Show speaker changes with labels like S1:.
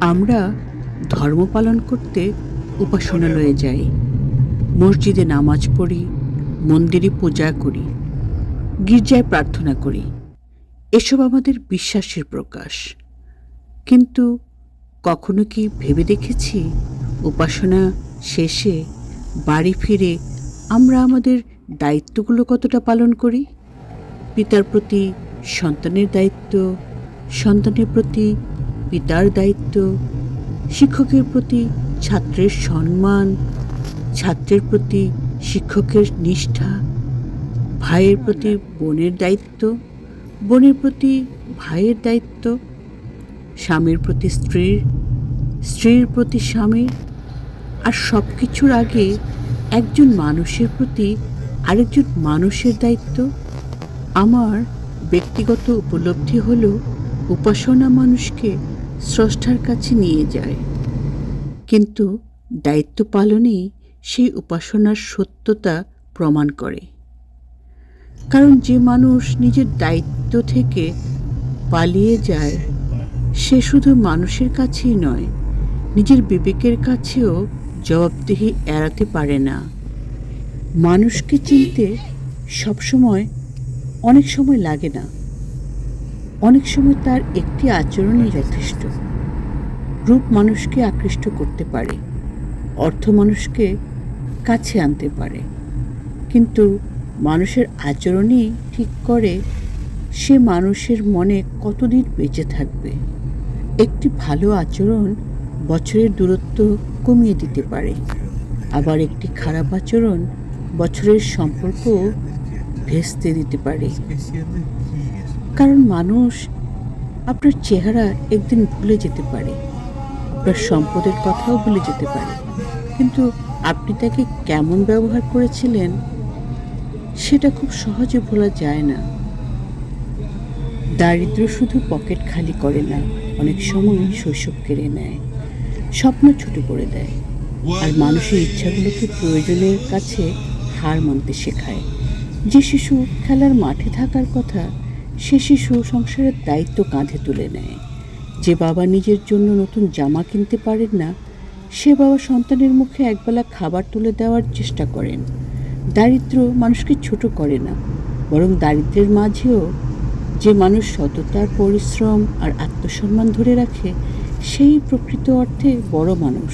S1: আমরা ধর্ম পালন করতে উপাসনালয়ে যাই, মসজিদে নামাজ পড়ি, মন্দিরে পূজা করি, গির্জায় প্রার্থনা করি। এসব আমাদের বিশ্বাসের প্রকাশ। কিন্তু কখনো কি ভেবে দেখেছি উপাসনা শেষে বাড়ি ফিরে আমরা আমাদের দায়িত্বগুলো কতটা পালন করি? পিতার প্রতি সন্তানের দায়িত্ব, সন্তানের প্রতি পিতার দায়িত্ব, শিক্ষকের প্রতি ছাত্রের সম্মান, ছাত্রের প্রতি শিক্ষকের নিষ্ঠা, ভাইয়ের প্রতি বোনের দায়িত্ব, বোনের প্রতি ভাইয়ের দায়িত্ব, স্বামীর প্রতি স্ত্রীর, স্ত্রীর প্রতি স্বামীর। আর সব কিছুর আগে একজন মানুষের প্রতি আরেকজন মানুষের দায়িত্ব। আমার ব্যক্তিগত উপলব্ধি হলো উপাসনা মানুষকে স্রষ্টার কাছে নিয়ে যায়, কিন্তু দায়িত্ব পালনেই সেই উপাসনার সত্যতা প্রমাণ করে। কারণ যে মানুষ নিজের দায়িত্ব থেকে পালিয়ে যায় সে শুধু মানুষের কাছেই নয়, নিজের বিবেকের কাছেও জবাবদিহি এড়াতে পারে না। মানুষকে চিনতে অনেক সময় লাগে না, অনেক সময় তার একটি আচরণই যথেষ্ট। রূপ মানুষকে আকৃষ্ট করতে পারে, অর্থ মানুষকে কাছে আনতে পারে, কিন্তু মানুষের আচরণই ঠিক করে সে মানুষের মনে কতদিন বেঁচে থাকবে। একটি ভালো আচরণ বছরের দূরত্ব কমিয়ে দিতে পারে, আবার একটি খারাপ আচরণ বছরের সম্পর্ক ভেস্তে দিতে পারে। কারণ মানুষ আপনার চেহারা একদিন ভুলে যেতে পারে, আপনার সম্পদের কথাও ভুলে যেতে পারে, কিন্তু আপনি তাকে কেমন ব্যবহার করেছিলেন সেটা খুব সহজে ভোলা যায় না। দারিদ্র্য শুধু পকেট খালি করে না, অনেক সময় শৈশব কেড়ে নেয়, স্বপ্ন ছোট করে দেয়, আর মানুষের ইচ্ছাগুলোকে প্রয়োজনের কাছে হার মানতে শেখায়। যে শিশু খেলার মাঠে থাকার কথা সে শিশু সংসারের দায়িত্ব কাঁধে তুলে নেয়। যে বাবা নিজের জন্য নতুন জামা কিনতে পারেন না সে বাবা সন্তানের মুখে একবেলা খাবার তুলে দেওয়ার চেষ্টা করেন। দারিদ্র্য মানুষকে ছোট করে না, বরং দারিদ্র্যের মাঝেও যে মানুষ সততার পরিশ্রম আর আত্মসম্মান ধরে রাখে সেই প্রকৃত অর্থে বড় মানুষ।